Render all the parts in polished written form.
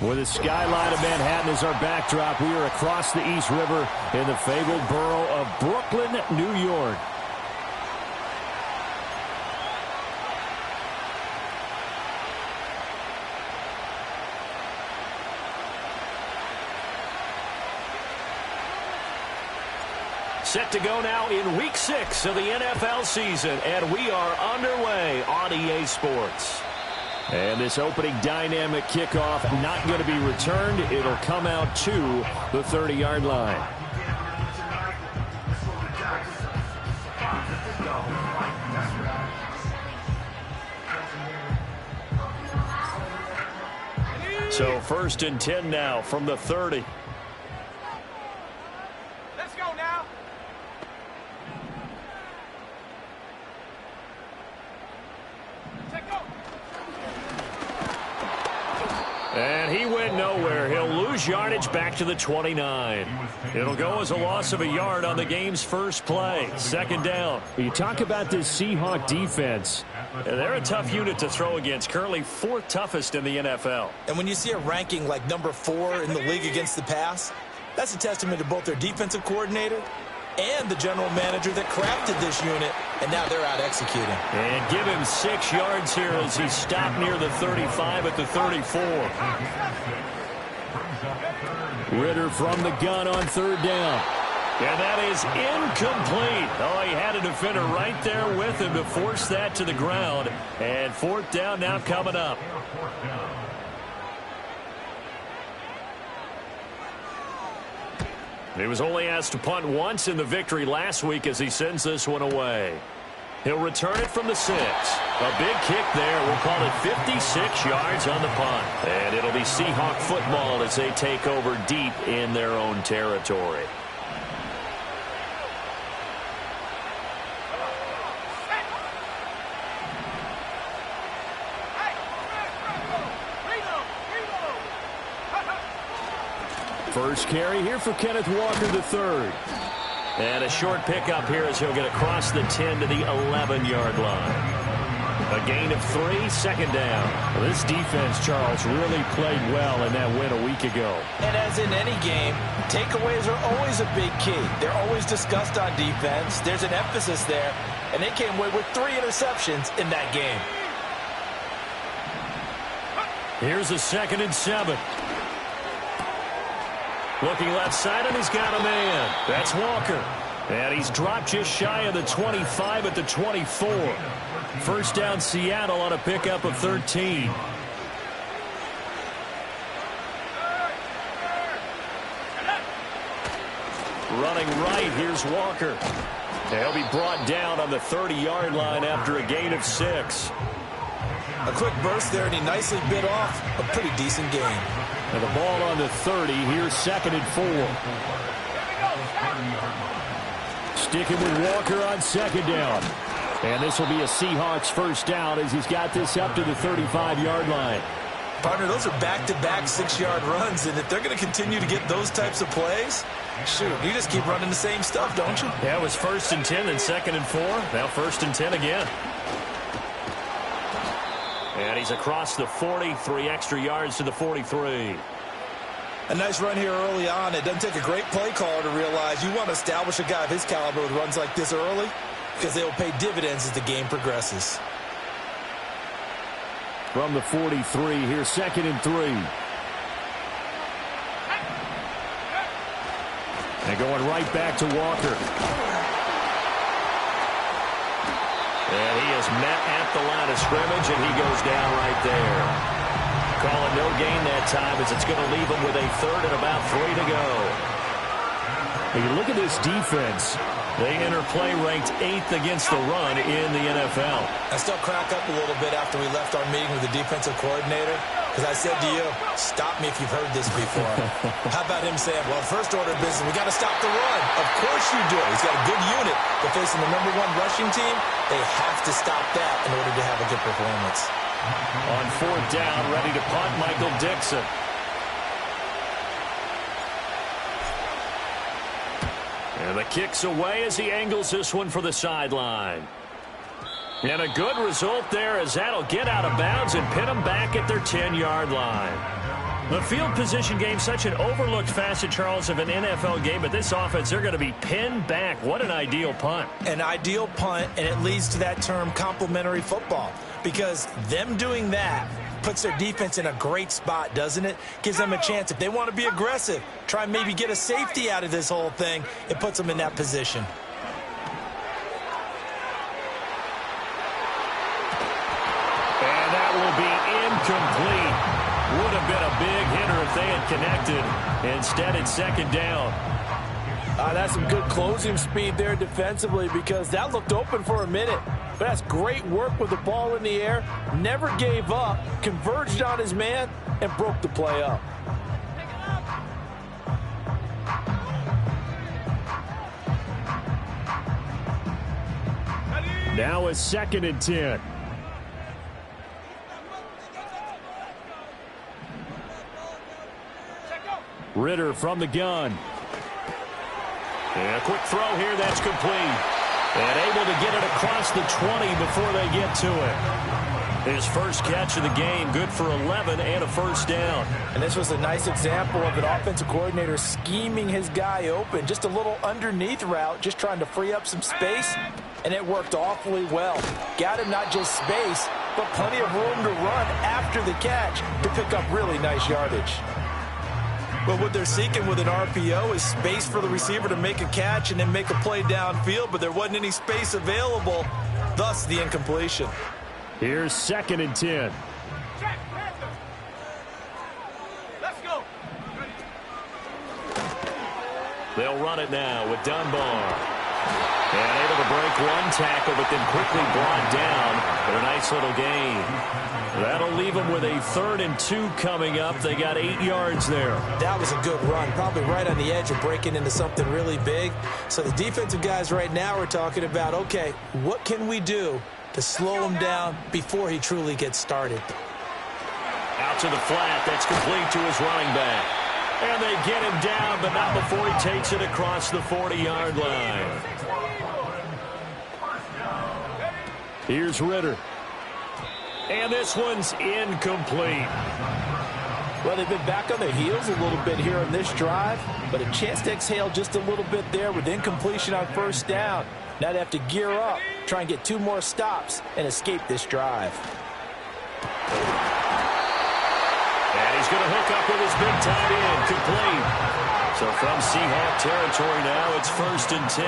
With the skyline of Manhattan as our backdrop, we are across the East River in the fabled borough of Brooklyn, New York. Set to go now in Week 6 of the NFL season, and we are underway on EA Sports. And this opening dynamic kickoff not going to be returned. It'll come out to the 30-yard line. So 1st and 10 now from the 30. Let's go now. And he went nowhere. He'll lose yardage back to the 29. It'll go as a loss of a yard on the game's first play. 2nd down. You talk about this Seahawk defense. They're a tough unit to throw against. Currently 4th toughest in the NFL. And when you see a ranking like number 4 in the league against the pass, that's a testament to both their defensive coordinator and the general manager that crafted this unit, and now they're out executing. And give him 6 yards here as he stopped near the 35 at the 34. Ritter from the gun on 3rd down. And that is incomplete. Oh, he had a defender right there with him to force that to the ground. And 4th down now coming up. He was only asked to punt once in the victory last week as he sends this one away. He'll return it from the 6. A big kick there. We'll call it 56 yards on the punt. And it'll be Seahawk football as they take over deep in their own territory. First carry here for Kenneth Walker III. And a short pickup here as he'll get across the 10 to the 11-yard line. A gain of 3, 2nd down. Well, this defense, Charles, really played well in that win a week ago. And as in any game, takeaways are always a big key. They're always discussed on defense. There's an emphasis there, and they came away with 3 interceptions in that game. Here's a 2nd and 7. Looking left side, and he's got a man. That's Walker. And he's dropped just shy of the 25 at the 24. 1st down Seattle on a pickup of 13. Running right, here's Walker. He'll be brought down on the 30-yard line after a gain of 6. A quick burst there, and he nicely bit off a pretty decent game. And the ball on the 30. Here's 2nd and 4. Sticking with Walker on 2nd down. And this will be a Seahawks 1st down as he's got this up to the 35-yard line. Partner, those are back-to-back 6-yard runs, and if they're going to continue to get those types of plays, shoot, you just keep running the same stuff, don't you? Yeah, it was 1st and 10, then 2nd and 4. Now 1st and 10 again. And he's across the 40, 3 extra yards to the 43. A nice run here early on. It doesn't take a great play caller to realize you want to establish a guy of his caliber with runs like this early because they will pay dividends as the game progresses. From the 43, here's 2nd and 3. And going right back to Walker. And he is met at the line of scrimmage, and he goes down right there. Call it no gain that time as it's going to leave him with a 3rd and about 3 to go. When you look at this defense, they enter play ranked 8th against the run in the NFL. I still crack up a little bit after we left our meeting with the defensive coordinator because I said to you, stop me if you've heard this before. How about him saying, well, first order of business, we got to stop the run. Of course you do. He's got a good unit, but facing the #1 rushing team, they have to stop that in order to have a good performance. On 4th down, ready to punt, Michael Dixon. And the kick's away as he angles this one for the sideline. And a good result there as that'll get out of bounds and pin them back at their 10-yard line. The field position game, such an overlooked facet, Charles, of an NFL game, but this offense, they're going to be pinned back. What an ideal punt. An ideal punt, and it leads to that term complementary football, because them doing that puts their defense in a great spot, doesn't it? Gives them a chance. If they want to be aggressive, try and maybe get a safety out of this whole thing, it puts them in that position. And that will be incomplete. Would have been a big hitter if they had connected. Instead, it's second down. That's some good closing speed there defensively, because that looked open for a minute. But that's great work with the ball in the air. Never gave up, converged on his man, and broke the play up. Now it's 2nd and 10. Ritter from the gun. And a quick throw here, that's complete. And able to get it across the 20 before they get to it. His first catch of the game, good for 11 and a first down. And this was a nice example of an offensive coordinator scheming his guy open. Just a little underneath route, just trying to free up some space, and it worked awfully well. Got him not just space, but plenty of room to run after the catch to pick up really nice yardage. But what they're seeking with an RPO is space for the receiver to make a catch and then make a play downfield, but there wasn't any space available, thus the incompletion. Here's 2nd and 10. Let's go. They'll run it now with Dunbar. And able to break one tackle, but then quickly brought down for a nice little gain. That'll leave them with a 3rd and 2 coming up. They got 8 yards there. That was a good run, probably right on the edge of breaking into something really big. So the defensive guys right now are talking about, okay, what can we do to slow him down before he truly gets started? Out to the flat. That's complete to his running back. And they get him down, but not before he takes it across the 40-yard line. Here's Ritter. And this one's incomplete. Well, they've been back on their heels a little bit here on this drive, but a chance to exhale just a little bit there with incompletion on first down. Now they have to gear up, try and get 2 more stops, and escape this drive. And he's going to hook up with his big tight end, complete. So from Seahawk territory now, it's 1st and 10,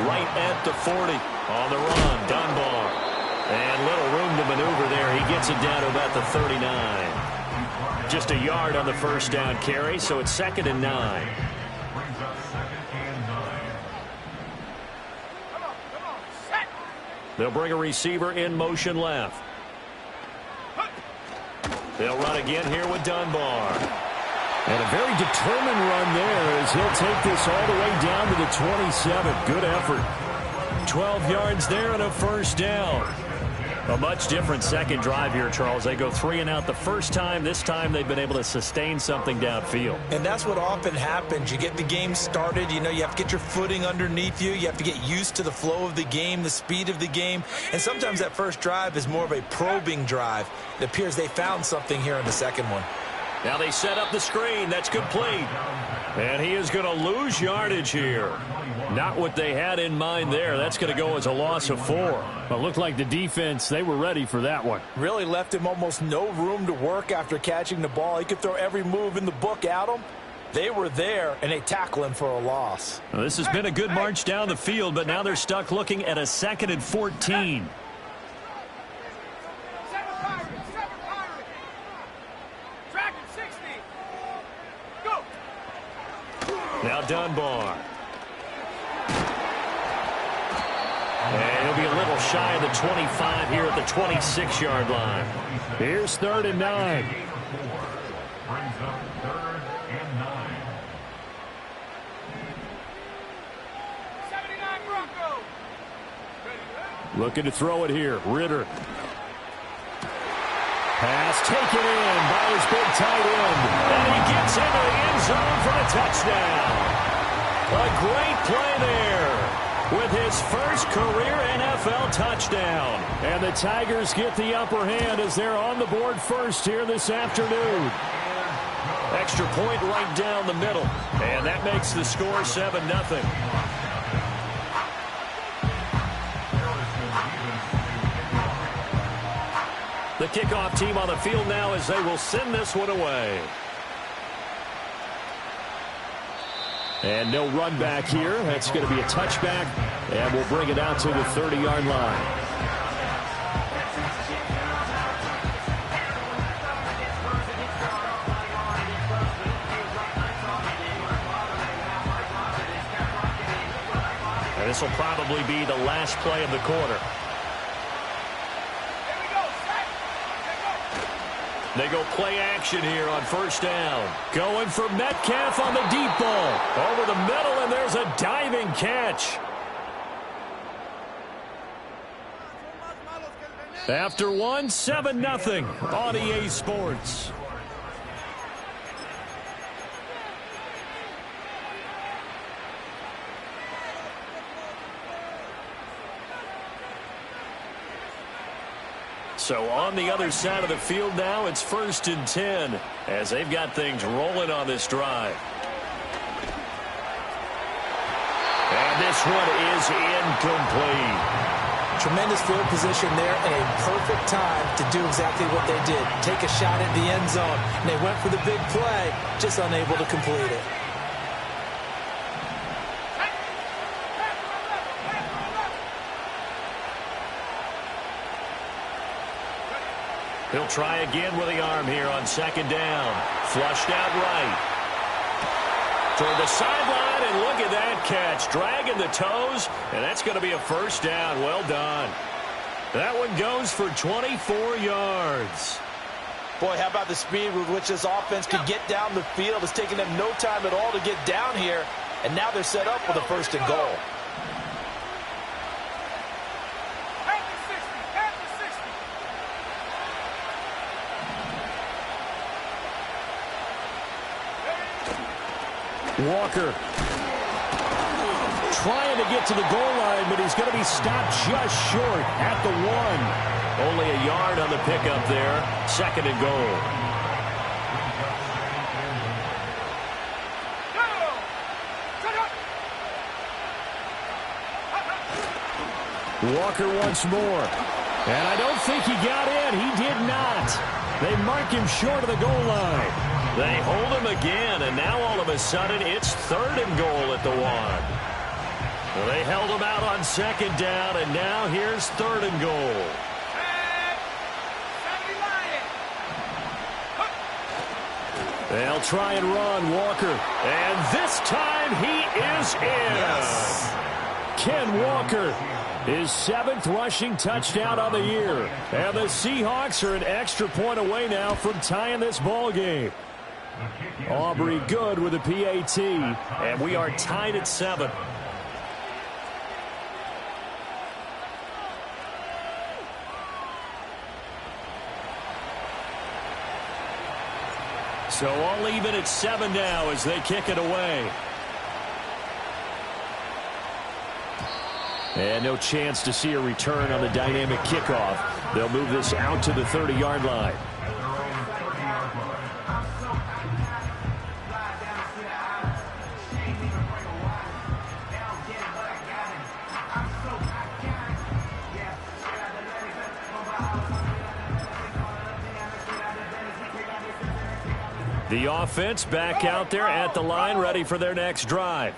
right at the 40. On the run, Dunbar. And little room to maneuver there. He gets it down to about the 39. Just a yard on the first down carry, so it's 2nd and 9. They'll bring a receiver in motion left. They'll run again here with Dunbar. And a very determined run there as he'll take this all the way down to the 27. Good effort. 12 yards there and a first down. A much different second drive here, Charles. They go 3 and out the first time. This time they've been able to sustain something downfield. And that's what often happens. You get the game started. You know, you have to get your footing underneath you. You have to get used to the flow of the game, the speed of the game. And sometimes that first drive is more of a probing drive. It appears they found something here in the second one. Now they set up the screen. That's complete. And he is going to lose yardage here. Not what they had in mind there. That's going to go as a loss of 4. Well, it looked like the defense, they were ready for that one. Really left him almost no room to work after catching the ball. He could throw every move in the book at him. They were there, and they tackle him for a loss. Well, this has been a good march down the field, but now they're stuck looking at a 2nd and 14. Now Dunbar. And he'll be a little shy of the 25 here at the 26-yard line. Here's 3rd and 9. Brings up 3rd and 9. 79 Broncos. Looking to throw it here. Ritter. Pass taken in by his big tight end. And he gets into the end zone for the touchdown. A great play there with his first career NFL touchdown. And the Tigers get the upper hand as they're on the board first here this afternoon. extra point right down the middle. And that makes the score 7-0. The kickoff team on the field now as they will send this one away. And no run back here. That's going to be a touchback. And we'll bring it out to the 30-yard line. And this will probably be the last play of the quarter. They go play action here on first down. Going for Metcalf on the deep ball. Over the middle, and there's a diving catch. After one, 7-0 on EA Sports. So on the other side of the field now, it's 1st and 10 as they've got things rolling on this drive. And this one is incomplete. Tremendous field position there and a perfect time to do exactly what they did. Take a shot at the end zone. And they went for the big play, just unable to complete it. He'll try again with the arm here on 2nd down. Flushed out right. Toward the sideline, and look at that catch. Dragging the toes, and that's going to be a 1st down. Well done. That one goes for 24 yards. Boy, how about the speed with which this offense could get down the field? It's taking them no time at all to get down here, and now they're set up for the 1st and goal. Walker trying to get to the goal line, but he's going to be stopped just short at the 1. Only a yard on the pickup there. 2nd and goal. Walker once more. And I don't think he got in. He did not. They mark him short of the goal line. They hold him again, and now all of a sudden it's 3rd and goal at the 1. Well, they held him out on 2nd down, and now here's 3rd and goal. They'll try and run, Walker. And this time he is in. Yes. Ken Walker, his 7th rushing touchdown on the year. And the Seahawks are an extra point away now from tying this ball game. Aubrey good with a PAT, and we are tied at 7. So all even at 7 now as they kick it away. And no chance to see a return on the dynamic kickoff. They'll move this out to the 30-yard line. The offense back out there at the line, ready for their next drive.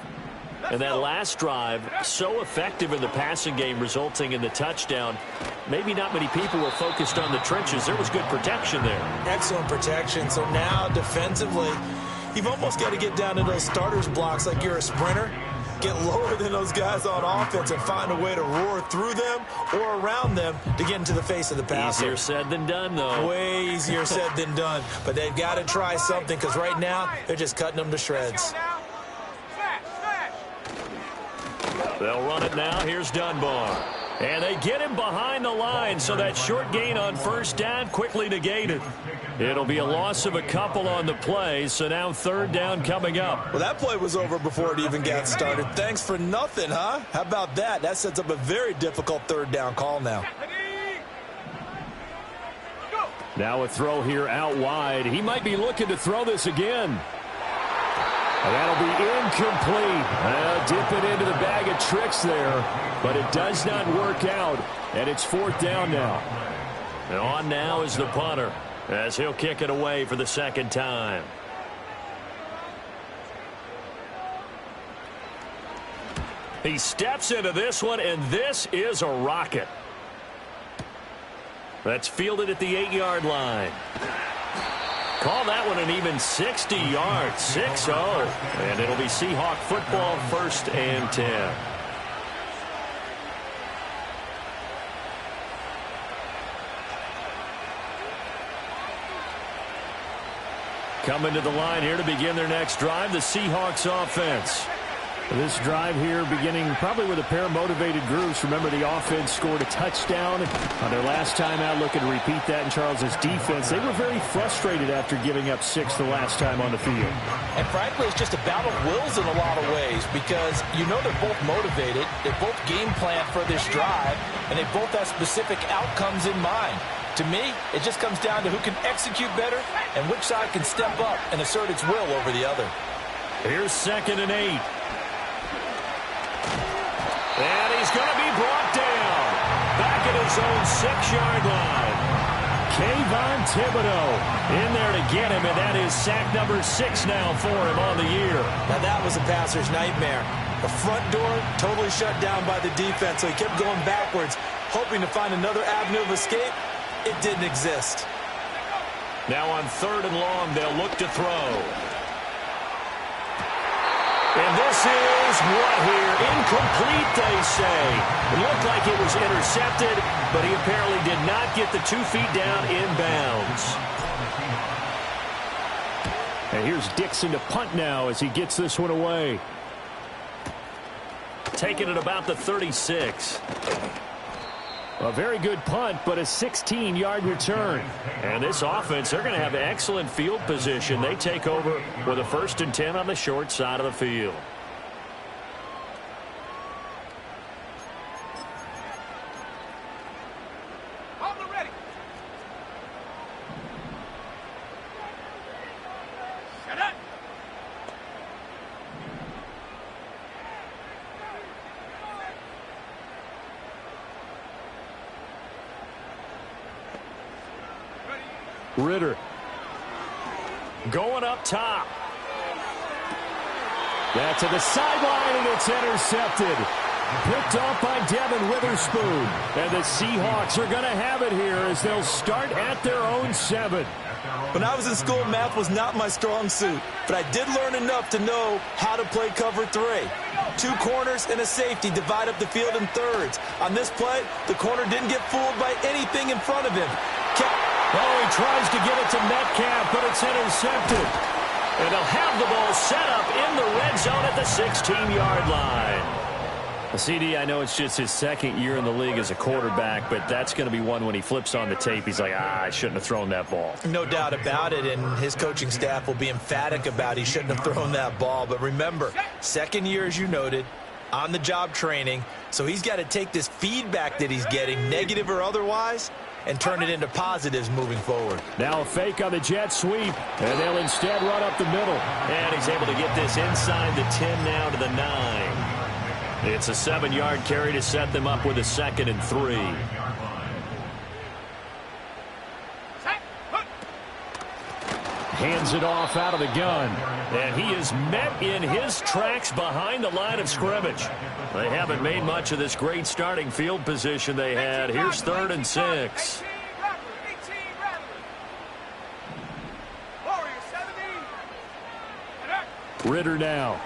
And that last drive, so effective in the passing game, resulting in the touchdown. Maybe not many people were focused on the trenches. There was good protection there. Excellent protection. So now, defensively, you've almost got to get down to those starters blocks like you're a sprinter. Get lower than those guys on offense and find a way to roar through them or around them to get into the face of the passer. Easier said than done, though. Way easier said than done. But they've got to try something because right now they're just cutting them to shreds. They'll run it now. Here's Dunbar. And they get him behind the line, so that short gain on 1st down quickly negated. It'll be a loss of a couple on the play, so now 3rd down coming up. Well, that play was over before it even got started. Thanks for nothing, huh? How about that? That sets up a very difficult 3rd down call now. Now a throw here out wide. He might be looking to throw this again. And that'll be incomplete. Dip it into the bag of tricks there, but it does not work out, and it's 4th down now. And on now is the punter, as he'll kick it away for the 2nd time. He steps into this one, and this is a rocket. That's fielded at the 8-yard line. Call that one an even 60 yards, 6-0. And it'll be Seahawk football, 1st and 10. Coming to the line here to begin their next drive, the Seahawks offense. This drive here beginning probably with a pair of motivated groups. Remember, the offense scored a touchdown on their last time out, looking to repeat that in Charles's defense. They were very frustrated after giving up 6 the last time on the field. And frankly, it's just a battle of wills in a lot of ways, because you know they're both motivated, they both game plan for this drive, and they both have specific outcomes in mind. To me, it just comes down to who can execute better and which side can step up and assert its will over the other. Here's 2nd and 8. And he's going to be brought down back at his own 6-yard line. Kayvon Thibodeau in there to get him, and that is sack number 6 now for him on the year. Now that was a passer's nightmare. The front door totally shut down by the defense, so he kept going backwards, hoping to find another avenue of escape. It didn't exist. Now on 3rd and long, they'll look to throw. And this is what here? Incomplete, they say. It looked like it was intercepted, but he apparently did not get the 2 feet down inbounds. And here's Dixon to punt now as he gets this one away. Taking it about the 36. A very good punt, but a 16-yard return. And this offense, they're going to have excellent field position. They take over with a 1st and 10 on the short side of the field. Ready. Set up. Ritter going up top. That's to the sideline, and it's intercepted. Picked off by Devin Witherspoon. And the Seahawks are going to have it here as they'll start at their own 7. When I was in school, math was not my strong suit, but I did learn enough to know how to play cover 3. 2 corners and a safety divide up the field in thirds. On this play, the corner didn't get fooled by anything in front of him. Oh, he tries to get it to Metcalf, but it's intercepted. And they'll have the ball set up in the red zone at the 16-yard line. CD, I know it's just his 2nd year in the league as a quarterback, but that's going to be one when he flips on the tape, he's like, I shouldn't have thrown that ball. No doubt about it, and his coaching staff will be emphatic about he shouldn't have thrown that ball. But remember, 2nd year, as you noted, on-the-job training, so he's got to take this feedback that he's getting, negative or otherwise, and turn it into positives moving forward. Now a fake on the jet sweep, and they'll instead run up the middle. And he's able to get this inside the 10 now to the 9. It's a 7-yard carry to set them up with a 2nd and 3. Hands it off out of the gun. And he is met in his tracks behind the line of scrimmage. They haven't made much of this great starting field position they had. Here's 3rd and 6. Ritter now.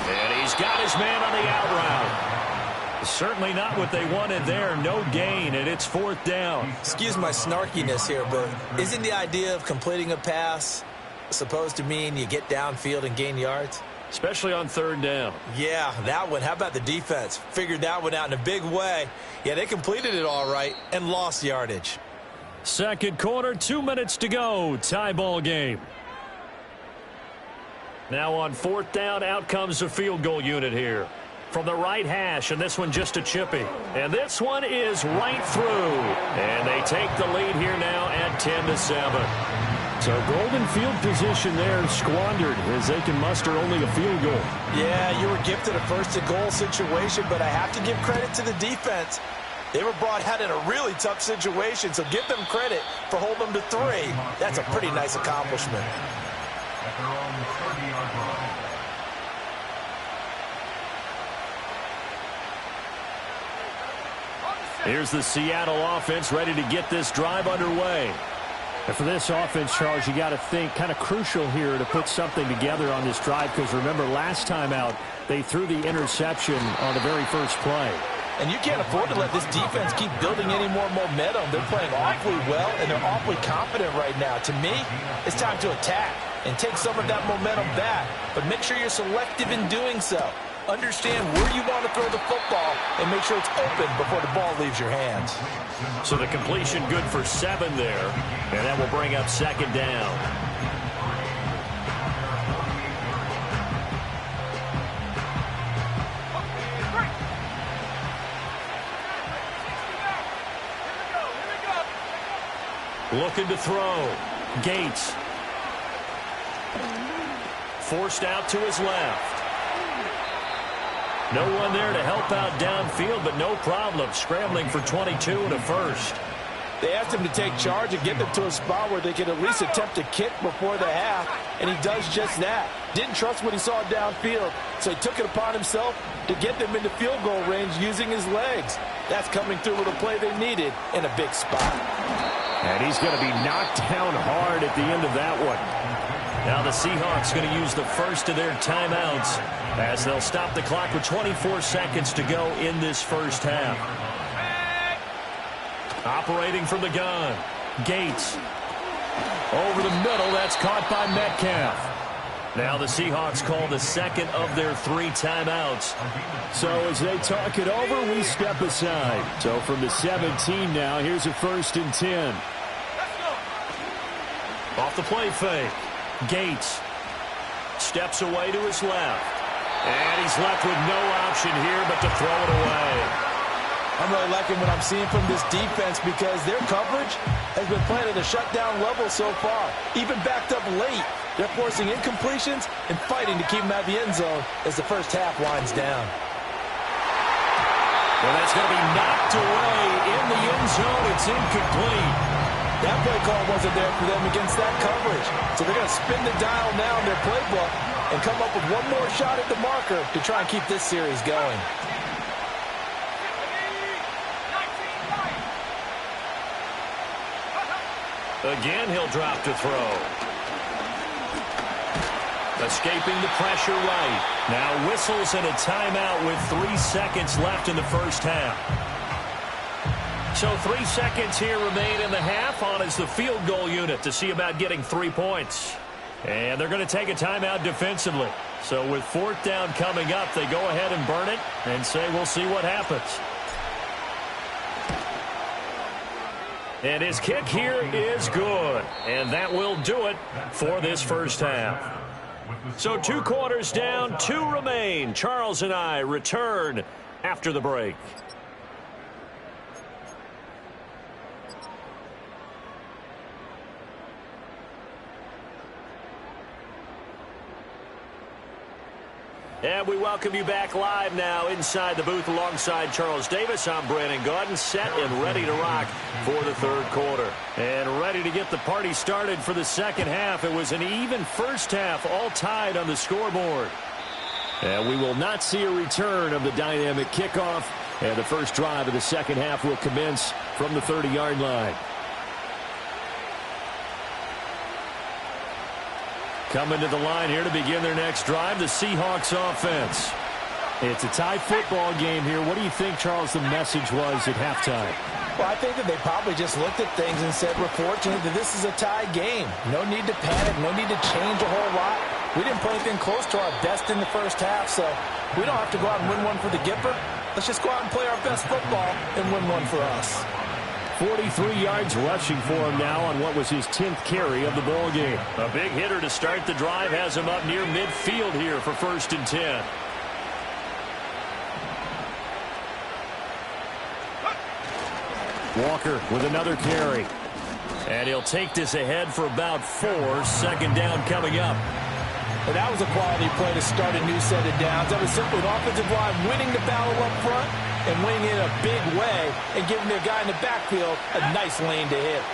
And he's got his man on the out route. Certainly not what they wanted there. No gain, and it's 4th down. Excuse my snarkiness here, but isn't the idea of completing a pass supposed to mean you get downfield and gain yards? Especially on 3rd down. Yeah, that one. How about the defense? Figured that one out in a big way. Yeah, they completed it all right and lost yardage. 2nd quarter, 2 minutes to go. Tie ball game. Now on 4th down, out comes the field goal unit here. from the right hash, and this one just a chippy. And this one is right through. And they take the lead here now at 10-7. So golden field position there squandered as they can muster only a field goal. Yeah, you were gifted a first-and-goal situation, but I have to give credit to the defense. They were brought out in a really tough situation, so give them credit for holding them to 3. That's a pretty nice accomplishment. Here's the Seattle offense ready to get this drive underway. And for this offense, Charles, you got to think kind of crucial here to put something together on this drive, because remember last time out they threw the interception on the very first play. And you can't afford to let this defense keep building any more momentum. They're playing awfully well, and they're awfully confident right now. To me, it's time to attack and take some of that momentum back, but make sure you're selective in doing so. Understand where you want to throw the football and make sure it's open before the ball leaves your hands. So the completion good for 7 there, and that will bring up 2nd down. Looking to throw. Gates. Forced out to his left. No one there to help out downfield, but no problem scrambling for 22 and a first. They asked him to take charge and get them to a spot where they could at least attempt a kick before the half, and he does just that. Didn't trust what he saw downfield, so he took it upon himself to get them into field goal range using his legs. That's coming through with a play they needed in a big spot. And he's going to be knocked down hard at the end of that one. Now the Seahawks going to use the first of their timeouts as they'll stop the clock with 24 seconds to go in this first half. Operating from the gun. Gates. Over the middle. That's caught by Metcalf. Now the Seahawks call the second of their 3 timeouts. So as they talk it over, we step aside. So from the 17 now, here's a 1st and 10. Off the play fake. Gates steps away to his left. And he's left with no option here but to throw it away. I'm really liking what I'm seeing from this defense because their coverage has been playing at a shutdown level so far. Even backed up late, they're forcing incompletions and fighting to keep them out of the end zone as the first half winds down. Well, that's going to be knocked away in the end zone. It's incomplete. That play call wasn't there for them against that coverage. So they're going to spin the dial now in their playbook and come up with one more shot at the marker to try and keep this series going. Again, he'll drop to throw. Escaping the pressure right. Now whistles and a timeout with 3 seconds left in the first half. So 3 seconds here remain in the half. On is the field goal unit to see about getting 3 points. And they're going to take a timeout defensively. So with 4th down coming up, they go ahead and burn it and say we'll see what happens. And his kick here is good. And that will do it for this first half. So 2 quarters down, 2 remain. Charles and I return after the break. And we welcome you back live now inside the booth alongside Charles Davis. I'm Brandon Gaudin, set and ready to rock for the 3rd quarter. And ready to get the party started for the second half. It was an even first half, all tied on the scoreboard. And we will not see a return of the dynamic kickoff. And the first drive of the second half will commence from the 30-yard line. Coming to the line here to begin their next drive, the Seahawks offense. It's a tie football game here. What do you think, Charles, the message was at halftime? Well, I think that they probably just looked at things and said, we're fortunate that this is a tie game. No need to panic, no need to change a whole lot. We didn't play anything close to our best in the first half, so we don't have to go out and win one for the Gipper. Let's just go out and play our best football and win one for us. 43 yards rushing for him now on what was his 10th carry of the ball game. A big hitter to start the drive has him up near midfield here for 1st and 10. Walker with another carry. And he'll take this ahead for about 4. Second down coming up. Well, that was a quality play to start a new set of downs. That was simply an offensive line winning the battle up front and winning it in a big way and giving their guy in the backfield a nice lane to hit.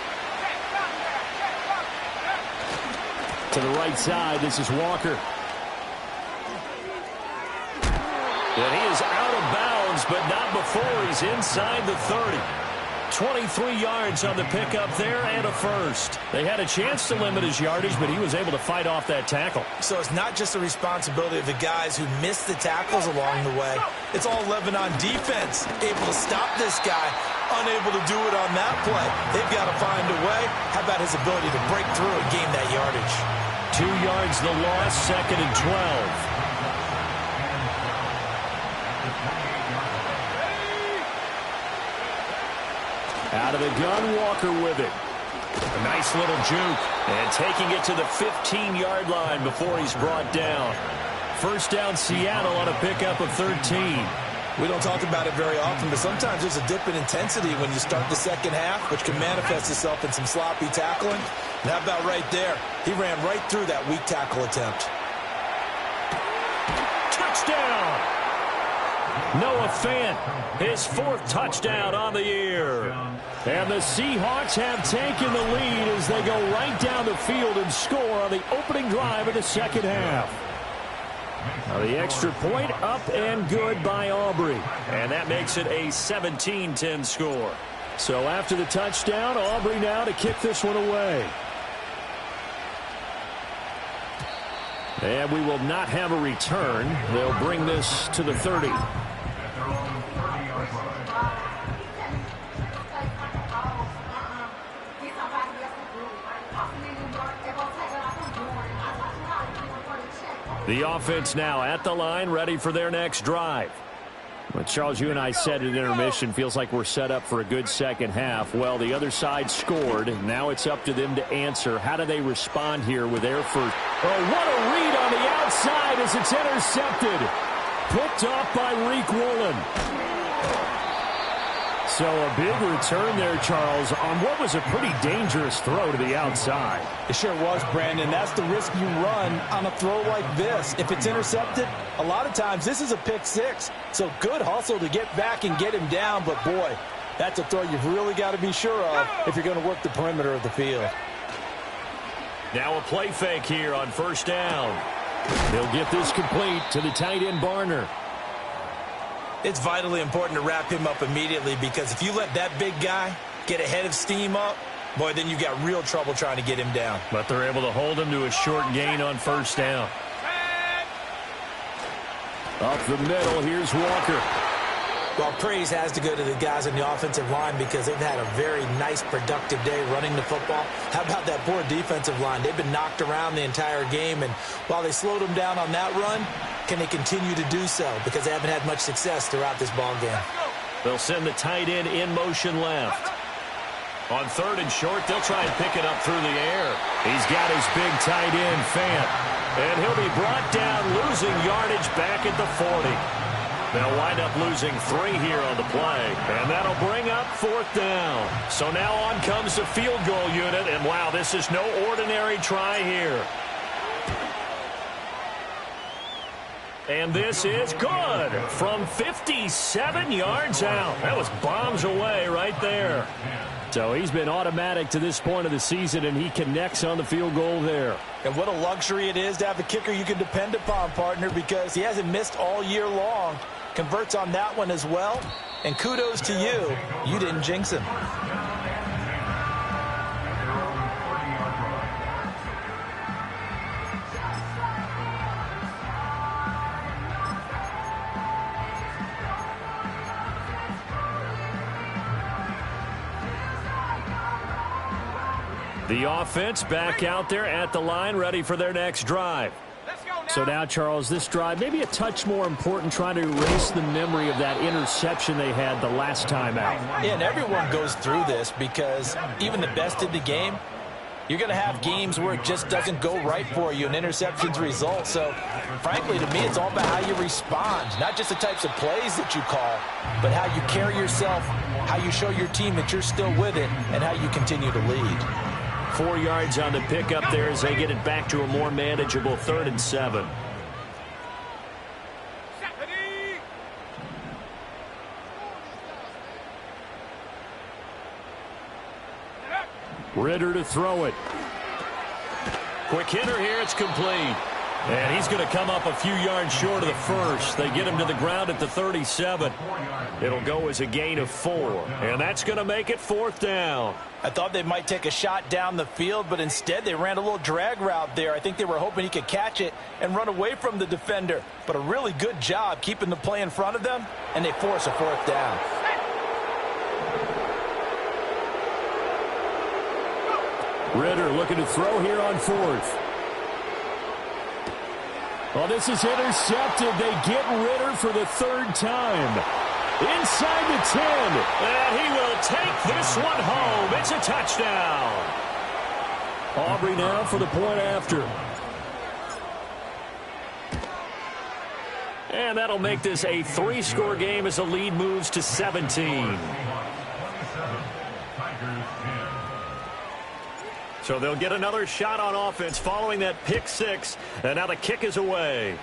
To the right side, this is Walker. And he is out of bounds, but not before he's inside the 30. 23 yards on the pickup there and a first. They had a chance to limit his yardage, but he was able to fight off that tackle. So it's not just the responsibility of the guys who missed the tackles along the way. It's all Lebanon defense, able to stop this guy, unable to do it on that play. They've got to find a way. How about his ability to break through and gain that yardage? 2 yards the loss, second and 12. Out of the gun, Walker with it. A nice little juke. And taking it to the 15-yard line before he's brought down. First down, Seattle on a pickup of 13. We don't talk about it very often, but sometimes there's a dip in intensity when you start the second half, which can manifest itself in some sloppy tackling. And how about right there? He ran right through that weak tackle attempt. Touchdown! Noah Fant, his 4th touchdown on the year. And the Seahawks have taken the lead as they go right down the field and score on the opening drive of the second half. Now the extra point up and good by Aubrey. And that makes it a 17-10 score. So after the touchdown, Aubrey now to kick this one away. And we will not have a return. They'll bring this to the 30. The offense now at the line, ready for their next drive. Well, Charles, you and I said at intermission, feels like we're set up for a good second half. Well, the other side scored. Now it's up to them to answer. How do they respond here with their first? Oh, what a read on the outside as it's intercepted. Picked off by Reek Woolen. So a big return there, Charles, on what was a pretty dangerous throw to the outside. It sure was, Brandon. That's the risk you run on a throw like this. If it's intercepted, a lot of times this is a pick six. So good hustle to get back and get him down. But, boy, that's a throw you've really got to be sure of if you're going to work the perimeter of the field. Now a play fake here on first down. They'll get this complete to the tight end, Barner. It's vitally important to wrap him up immediately because if you let that big guy get ahead of steam up, boy, then you got real trouble trying to get him down. But they're able to hold him to a short gain on first down. Up the middle, here's Walker. Well, praise has to go to the guys on the offensive line because they've had a very nice, productive day running the football. How about that poor defensive line? They've been knocked around the entire game, and while they slowed them down on that run, can they continue to do so? Because they haven't had much success throughout this ball game. They'll send the tight end in motion left. On third and short, they'll try and pick it up through the air. He's got his big tight end, Fant. And he'll be brought down, losing yardage back at the 40. They'll wind up losing 3 here on the play. And that'll bring up 4th down. So now on comes the field goal unit. And, wow, this is no ordinary try here. And this is good from 57 yards out. That was bombs away right there. So he's been automatic to this point of the season, and he connects on the field goal there. And what a luxury it is to have a kicker you can depend upon, partner, because he hasn't missed all year long. Converts on that one as well. And kudos to you. You didn't jinx him. The offense back out there at the line, ready for their next drive. So now, Charles, this drive maybe a touch more important, trying to erase the memory of that interception they had the last time out. Yeah, and everyone goes through this because even the best in the game, You're going to have games where it just doesn't go right for you and interceptions result. So, frankly, to me, it's all about how you respond, not just the types of plays that you call, but how you carry yourself, how you show your team that you're still with it, and how you continue to lead. 4 yards on the pickup there as they get it back to a more manageable 3rd and 7. Ritter to throw it. Quick hitter here. It's complete. And he's going to come up a few yards short of the first. They get him to the ground at the 37. It'll go as a gain of 4. And that's going to make it 4th down. I thought they might take a shot down the field, but instead they ran a little drag route there. I think they were hoping he could catch it and run away from the defender. But a really good job keeping the play in front of them, and they force a 4th down. Ritter looking to throw here on 4th. Oh, this is intercepted. They get Ritter for the 3rd time. Inside the 10. And he will take this one home. It's a touchdown. Aubrey now for the point after. And that'll make this a 3-score game as the lead moves to 17. So they'll get another shot on offense following that pick 6. And now the kick is away.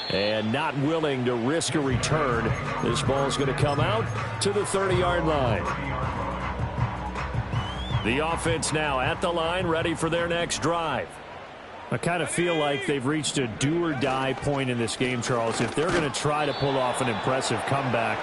And not willing to risk a return. This ball's going to come out to the 30-yard line. The offense now at the line, ready for their next drive. I kind of feel like they've reached a do-or-die point in this game, Charles. If they're going to try to pull off an impressive comeback,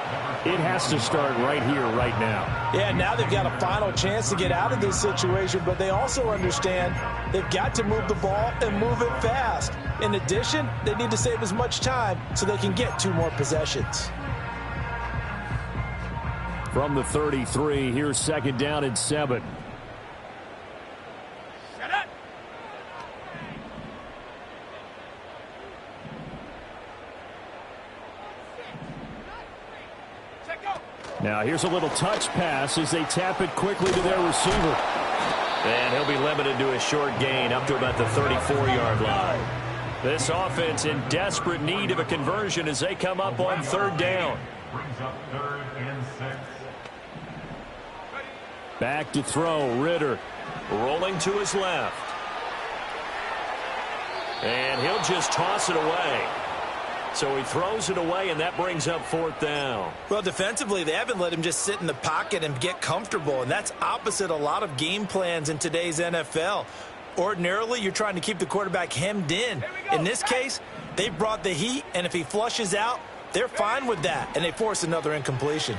it has to start right here, right now. Yeah, now they've got a final chance to get out of this situation, but they also understand they've got to move the ball and move it fast. In addition, they need to save as much time so they can get 2 more possessions. From the 33, here's 2nd down and 7. Now here's a little touch pass as they tap it quickly to their receiver. And he'll be limited to a short gain up to about the 34-yard line. This offense in desperate need of a conversion as they come up on 3rd down. Back to throw, Ritter. Rolling to his left. And he'll just toss it away. So he throws it away, and that brings up 4th down. Well, defensively, they haven't let him just sit in the pocket and get comfortable, and that's opposite a lot of game plans in today's NFL. Ordinarily, you're trying to keep the quarterback hemmed in. In this case, they brought the heat, and if he flushes out, they're fine with that, and they force another incompletion.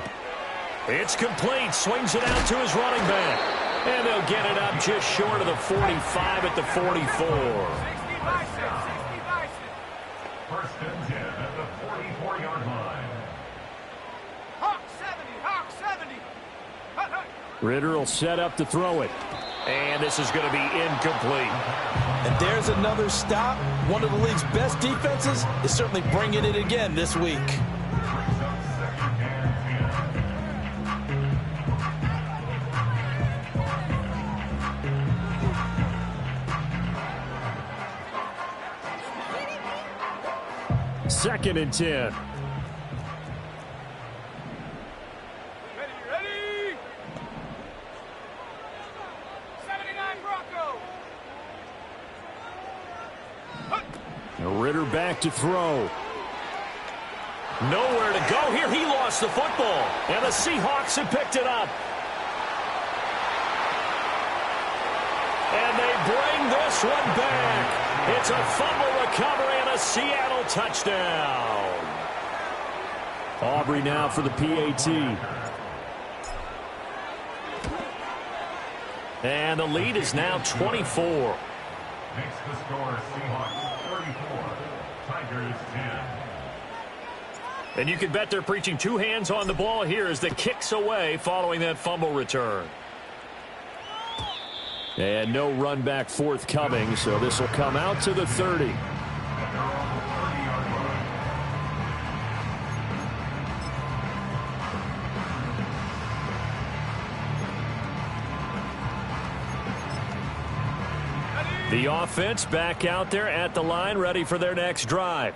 It's complete. Swings it out to his running back. And they'll get it up just short of the 45 at the 44. 1st and 10 at the 44-yard line. Hawk 70, Hawk 70. Hut, hut. Ritter will set up to throw it. And this is going to be incomplete. And there's another stop. One of the league's best defenses is certainly bringing it again this week. Second and 10. Ready, ready. 79 Bronco. Ritter back to throw. Nowhere to go here. He lost the football. And the Seahawks have picked it up. And they bring this one back. It's a fumble recovery and a Seattle touchdown. Aubrey now for the PAT. And the lead is now 24. Makes the score Seahawks 34, Tigers 10. And you can bet they're preaching 2 hands on the ball here as the kick's away following that fumble return. And no run back forthcoming, so this will come out to the 30. The offense back out there at the line, ready for their next drive.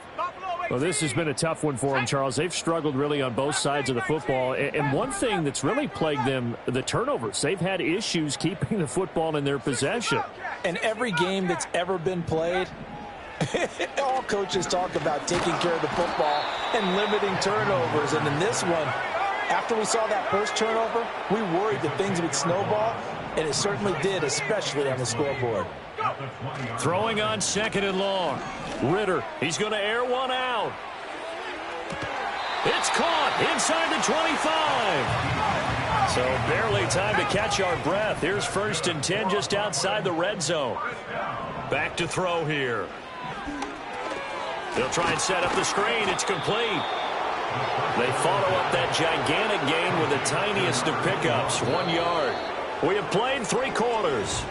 Well, this has been a tough one for them, Charles. They've struggled really on both sides of the football. And one thing that's really plagued them, the turnovers. They've had issues keeping the football in their possession. And every game that's ever been played, all coaches talk about taking care of the football and limiting turnovers. And in this one, after we saw that first turnover, we worried that things would snowball, and it certainly did, especially on the scoreboard. Throwing on 2nd and long. Ritter, he's going to air one out. It's caught inside the 25. So barely time to catch our breath. Here's 1st and 10 just outside the red zone. Back to throw here. They'll try and set up the screen. It's complete. They follow up that gigantic gain with the tiniest of pickups, 1 yard. We have played 3 quarters.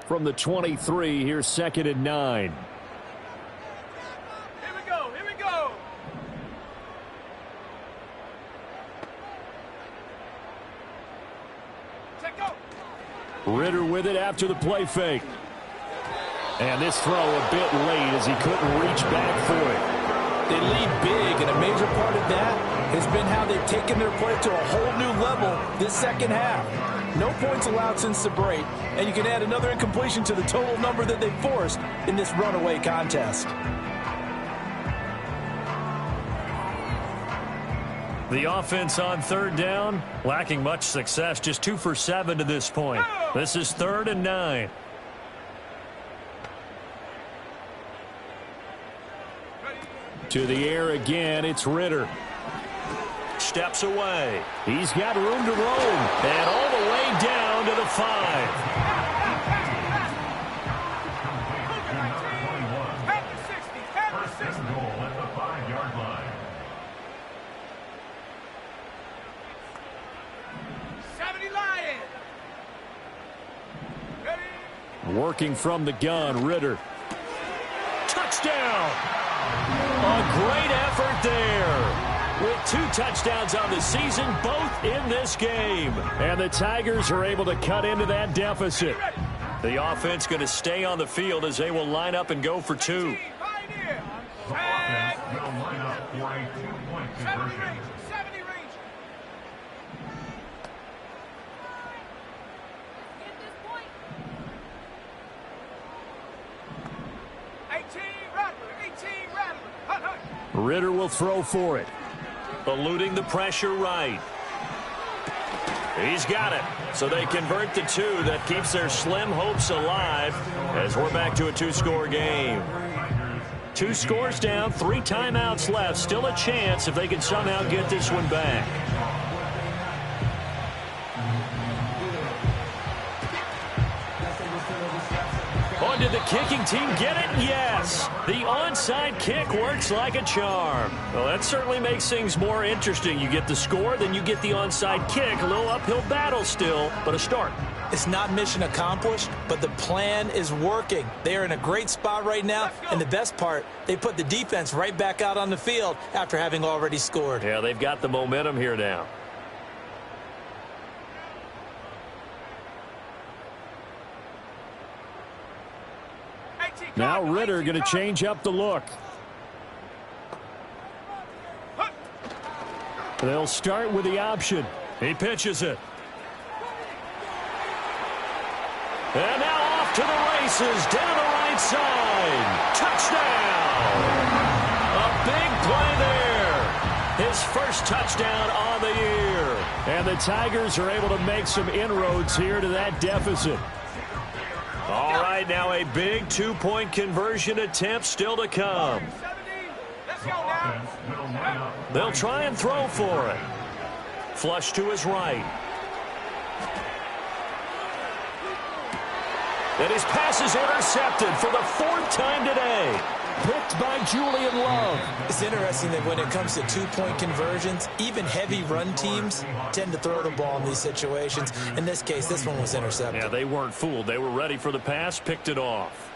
From the 23, here's 2nd and 9. Here we go. Here we go. Check go. Ritter with it after the play fake. And this throw a bit late as he couldn't reach back for it. They lead big, and a major part of that has been how they've taken their play to a whole new level this second half. No points allowed since the break, and you can add another incompletion to the total number that they forced in this runaway contest. The offense on 3rd down, lacking much success, just 2 for 7 to this point. This is 3rd and 9. To the air again, it's Ritter. Steps away. He's got room to roam. And all the way down to the 5. First and goal at the 5-yard line. 70 Lions. Working from the gun, Ritter. Touchdown! A great effort there. With 2 touchdowns on the season, both in this game. And the Tigers are able to cut into that deficit. The offense going to stay on the field as they will line up and go for 2. The offense will line up for a 2-point conversion. 70 range. Get this point. 18 Rattler. Hut, hut. Ritter will throw for it. Eluding the pressure right. He's got it. So they convert the 2. That keeps their slim hopes alive as we're back to a 2-score game. 2 scores down, 3 timeouts left. Still a chance if they can somehow get this one back. Oh, did the kicking team get it? Yes. The onside kick works like a charm. Well, that certainly makes things more interesting. You get the score, then you get the onside kick. A little uphill battle still, but a start. It's not mission accomplished, but the plan is working. They are in a great spot right now, and the best part, they put the defense right back out on the field after having already scored. Yeah, they've got the momentum here now. Now Ritter going to change up the look. They'll start with the option. He pitches it. And now off to the races, down the right side. Touchdown! A big play there. His first touchdown on the year. And the Tigers are able to make some inroads here to that deficit. All right, now a big 2-point conversion attempt still to come. They'll try and throw for it. Flush to his right. And his pass is intercepted for the 4th time today. Picked by Julian Love. It's interesting that when it comes to 2-point conversions, even heavy run teams tend to throw the ball in these situations. In this case, this one was intercepted. Yeah, they weren't fooled. They were ready for the pass, picked it off.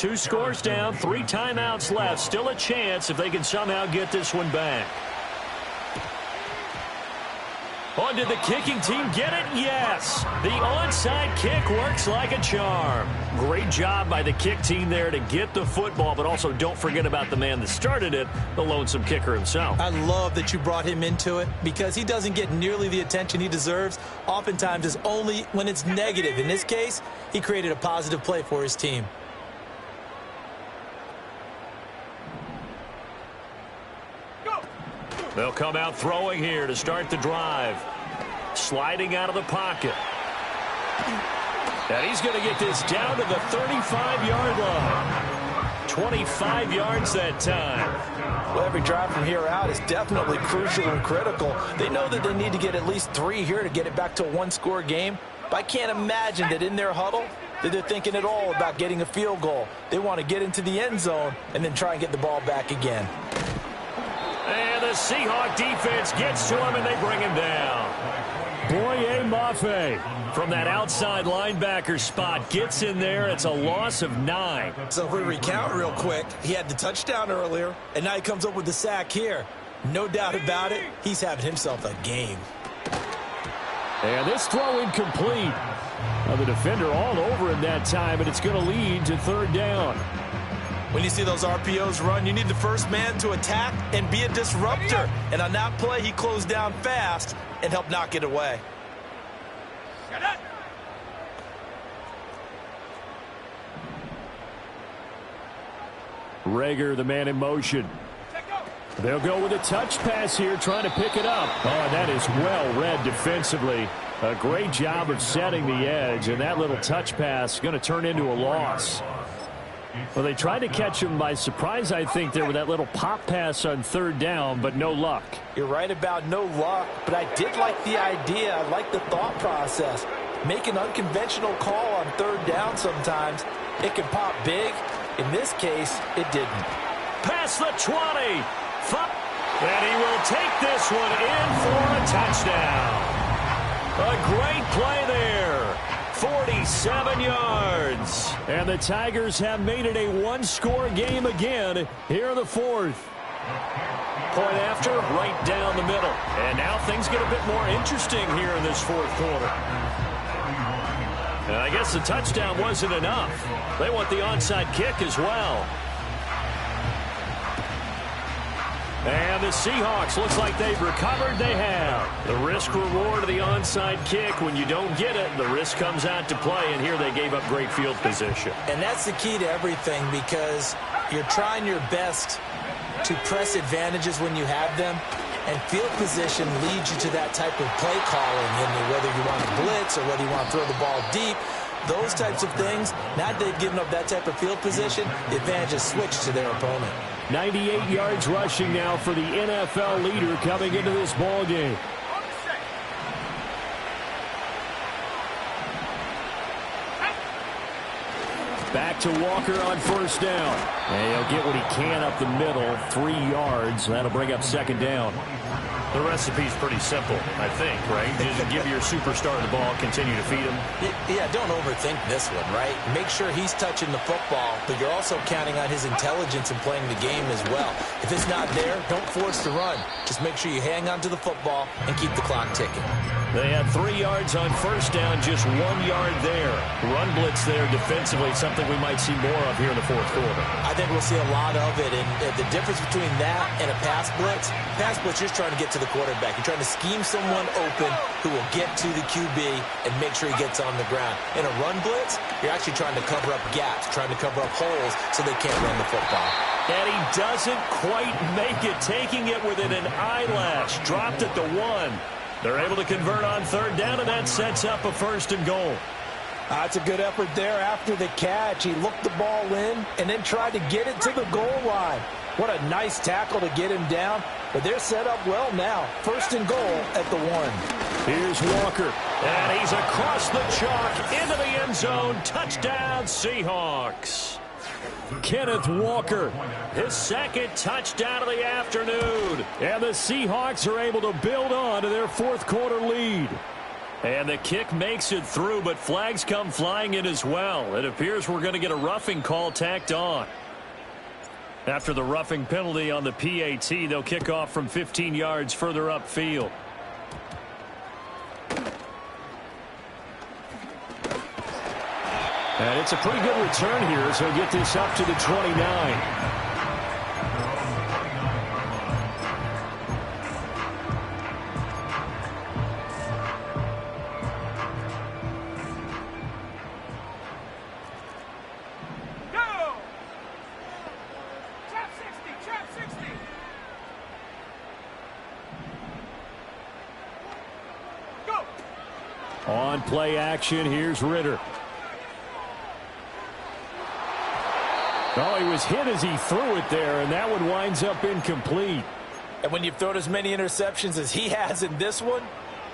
2 scores down, 3 timeouts left. Still a chance if they can somehow get this one back. Oh, did the kicking team get it? Yes. The onside kick works like a charm. Great job by the kick team there to get the football, but also don't forget about the man that started it, the lonesome kicker himself. I love that you brought him into it because he doesn't get nearly the attention he deserves. Oftentimes it's only when it's negative. In this case, he created a positive play for his team. They'll come out throwing here to start the drive. Sliding out of the pocket. And he's going to get this down to the 35-yard line. 25 yards that time. Well, every drive from here out is definitely crucial and critical. They know that they need to get at least 3 here to get it back to a 1-score game. But I can't imagine that in their huddle that they're thinking at all about getting a field goal. They want to get into the end zone and then try and get the ball back again. And the Seahawk defense gets to him, and they bring him down. Boye Mafe from that outside linebacker spot gets in there. It's a loss of 9. So if we recount real quick, he had the touchdown earlier, and now he comes up with the sack here. No doubt about it, he's having himself a game. And this throw incomplete. Now the defender all over him that time, and it's going to lead to 3rd down. When you see those RPOs run, you need the first man to attack and be a disruptor. And on that play, he closed down fast and helped knock it away. Rager, the man in motion. They'll go with a touch pass here, trying to pick it up. Oh, that is well read defensively. A great job of setting the edge, and that little touch pass is going to turn into a loss. Well, they tried to catch him by surprise, I think, there with that little pop pass on 3rd down, but no luck. You're right about no luck, but I did like the idea. I like the thought process. Make an unconventional call on 3rd down sometimes. It can pop big. In this case, it didn't. Past the 20. And he will take this one in for a touchdown. A great play there. 47 yards. And the Tigers have made it a 1-score game again here in the 4th. Point after, right down the middle. And now things get a bit more interesting here in this 4th quarter. And I guess the touchdown wasn't enough. They want the onside kick as well. And the Seahawks, looks like they've recovered. They have. The risk-reward of the onside kick. When you don't get it, the risk comes out to play, and here they gave up great field position. And that's the key to everything, because you're trying your best to press advantages when you have them, and field position leads you to that type of play calling, and whether you want to blitz or whether you want to throw the ball deep, those types of things. Now that they've given up that type of field position, the advantage is switched to their opponent. 98 yards rushing now for the NFL leader coming into this ball game. Back to Walker on 1st down. And he'll get what he can up the middle, 3 yards. That'll bring up 2nd down. The recipe's pretty simple, I think, right? Just give your superstar the ball, continue to feed him. Yeah, don't overthink this one, right? Make sure he's touching the football, but you're also counting on his intelligence in playing the game as well. If it's not there, don't force the run. Just make sure you hang on to the football and keep the clock ticking. They had 3 yards on 1st down, just 1 yard there. Run blitz there defensively, something we might see more of here in the 4th quarter. I think we'll see a lot of it, and the difference between that and a pass blitz, you're just trying to get to the quarterback. You're trying to scheme someone open who will get to the QB and make sure he gets on the ground. In a run blitz, you're actually trying to cover up gaps, trying to cover up holes so they can't run the football. And he doesn't quite make it, taking it within an eyelash. Dropped at the 1. They're able to convert on 3rd down, and that sets up a 1st and goal. That's a good effort there after the catch. He looked the ball in and then tried to get it to the goal line. What a nice tackle to get him down. But they're set up well now. 1st and goal at the 1. Here's Walker. And he's across the chalk into the end zone. Touchdown, Seahawks. Kenneth Walker, his 2nd touchdown of the afternoon. And the Seahawks are able to build on to their 4th quarter lead. And the kick makes it through, but flags come flying in as well. It appears we're going to get a roughing call tacked on. After the roughing penalty on the PAT, they'll kick off from 15 yards further upfield. And it's a pretty good return here, so get this up to the 29. On play action, here's Ritter. Oh, he was hit as he threw it there, and that one winds up incomplete. And when you've thrown as many interceptions as he has in this one,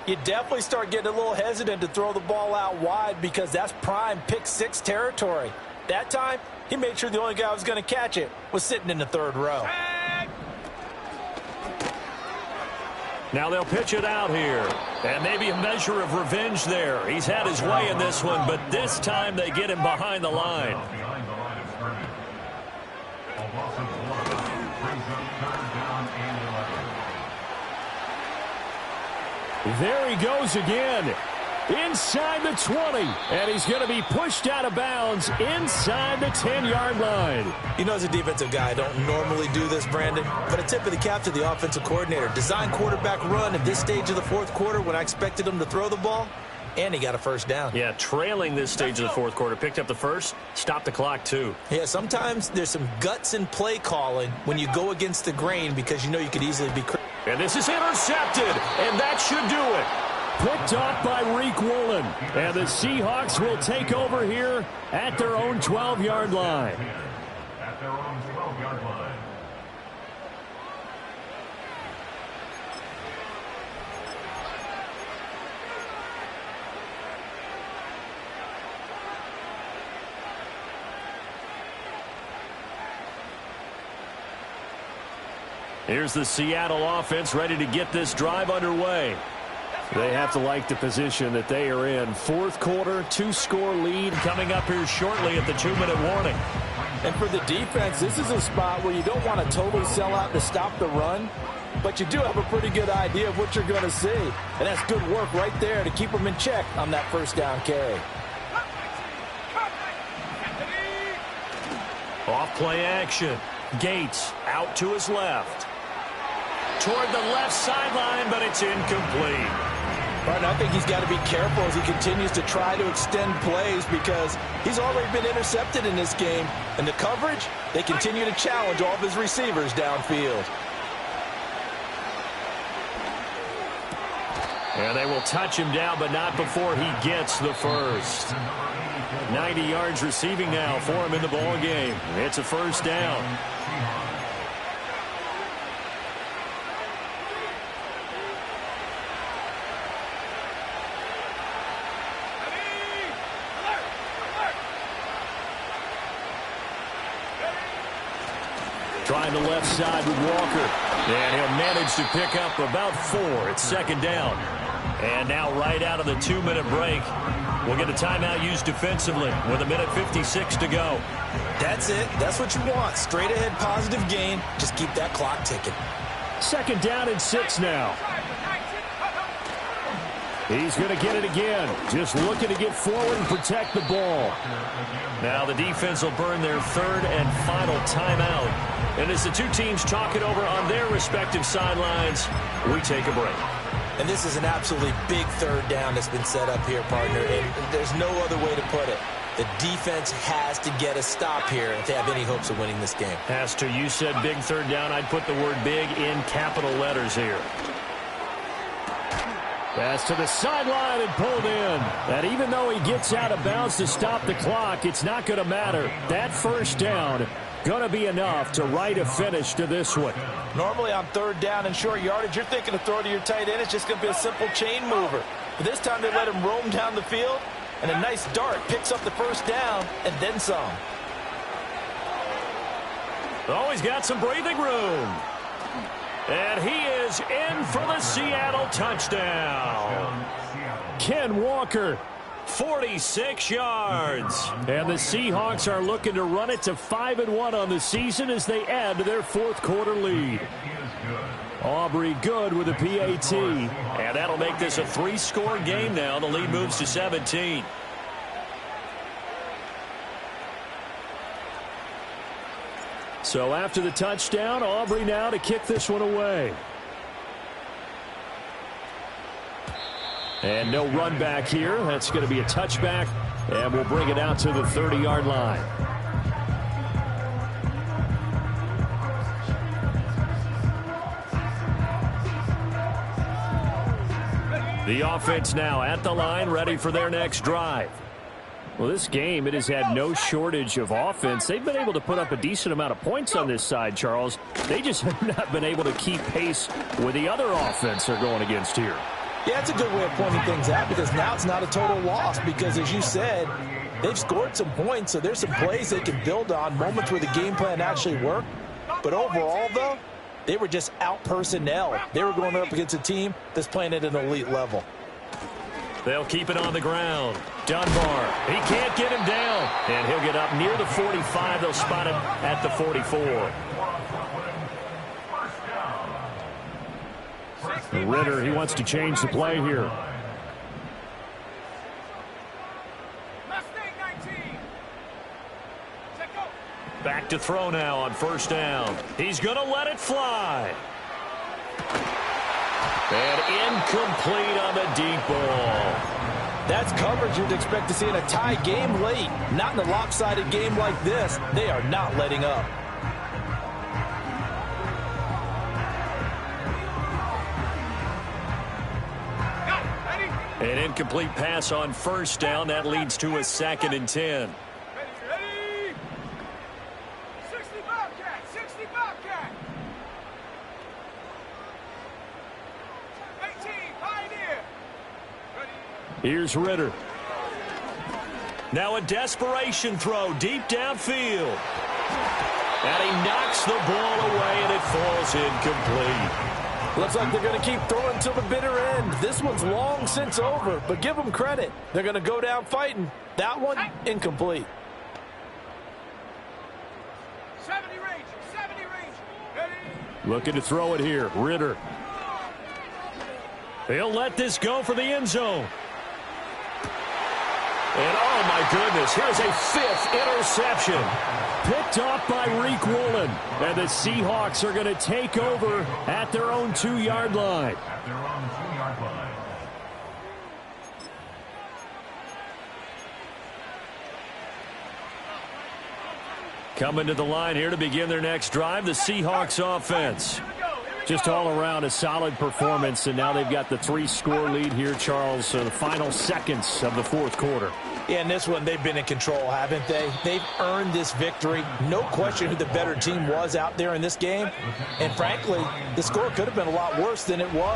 you definitely start getting a little hesitant to throw the ball out wide because that's prime pick six territory. That time, he made sure the only guy who was going to catch it was sitting in the third row. Now they'll pitch it out here. And maybe a measure of revenge there. He's had his way in this one, but this time they get him behind the line. There he goes again. Inside the 20. And he's going to be pushed out of bounds inside the 10-yard line. You know, as a defensive guy, I don't normally do this, Brandon, but a tip of the cap to the offensive coordinator. Design quarterback run at this stage of the fourth quarter when I expected him to throw the ball, and he got a first down. Yeah, trailing this stage of the fourth quarter. Picked up the first, stopped the clock too. Yeah, sometimes there's some guts in play calling when you go against the grain because you know you could easily be... And this is intercepted, and that should do it. Picked off by Reek Woolen. And the Seahawks will take over here at their own 12-yard line. At their own 12-yard line. Here's the Seattle offense ready to get this drive underway. They have to like the position that they are in. Fourth quarter, 2-score lead coming up here shortly at the 2-minute warning. And for the defense, this is a spot where you don't want to totally sell out to stop the run, but you do have a pretty good idea of what you're going to see. And that's good work right there to keep them in check on that first down carry. Off play action. Gates out to his left. Toward the left sideline, but it's incomplete. But I think he's got to be careful as he continues to try to extend plays because he's already been intercepted in this game. And the coverage, they continue to challenge all of his receivers downfield. And they will touch him down, but not before he gets the first. 90 yards receiving now for him in the ball game. It's a first down. Trying the left side with Walker. And he'll manage to pick up about 4. It's second down. And now right out of the 2-minute break, we'll get a timeout used defensively with 1:56 to go. That's it. That's what you want. Straight ahead positive gain. Just keep that clock ticking. Second down and 6 now. He's going to get it again. Just looking to get forward and protect the ball. Now the defense will burn their third and final timeout. And as the two teams talk it over on their respective sidelines, we take a break. And this is an absolutely big third down that's been set up here, partner. And there's no other way to put it. The defense has to get a stop here if they have any hopes of winning this game. Has to. You said big third down. I'd put the word big in capital letters here. Pass to the sideline and pulled in. And even though he gets out of bounds to stop the clock, it's not going to matter. That first down going to be enough to write a finish to this one. Normally on third down and short yardage, you're thinking to throw to your tight end. It's just going to be a simple chain mover. But this time they let him roam down the field, and a nice dart picks up the first down and then some. Oh, he's got some breathing room. And he is in for the Seattle touchdown. Ken Walker. 46 yards. And the Seahawks are looking to run it to 5-1 on the season as they add to their fourth quarter lead. Aubrey good with a PAT. And that'll make this a 3-score game now. The lead moves to 17. So after the touchdown, Aubrey now to kick this one away. And no run back here. That's going to be a touchback, and we'll bring it out to the 30-yard line. The offense now at the line, ready for their next drive. Well, this game, it has had no shortage of offense. They've been able to put up a decent amount of points on this side, Charles. They just have not been able to keep pace with the other offense they're going against here. Yeah, it's a good way of pointing things out because now it's not a total loss because, as you said, they've scored some points, so there's some plays they can build on, moments where the game plan actually worked. But overall, though, they were just out personnel. They were going up against a team that's playing at an elite level. They'll keep it on the ground. Dunbar, he can't get him down. And he'll get up near the 45. They'll spot him at the 44. Ritter, he wants to change the play here. Mustang 19. Check go. Back to throw now on first down. He's going to let it fly. And incomplete on the deep ball. That's coverage you'd expect to see in a tie game late. Not in a lopsided game like this. They are not letting up. An incomplete pass on first down. That leads to a 2nd and 10. Ready. 60 Bobcat. 60 Bobcat. 18 Pioneer. Ready. Here's Ritter. Now a desperation throw deep downfield. And he knocks the ball away, and it falls incomplete. Looks like they're going to keep throwing till the bitter end. This one's long since over, but give them credit. They're going to go down fighting. That one, incomplete. 70 range. 70 range. Ready. Looking to throw it here. Ritter. He'll let this go for the end zone. And, oh, my goodness, here's a 5th interception. Picked off by Reek Woolen. And the Seahawks are going to take over at their own 2-yard line. At their own 2-yard line. Coming to the line here to begin their next drive, the Seahawks offense. Just all around a solid performance, and now they've got the 3-score lead here, Charles, so the final seconds of the fourth quarter. Yeah, in this one, they've been in control, haven't they? They've earned this victory. No question who the better team was out there in this game. And frankly, the score could have been a lot worse than it was.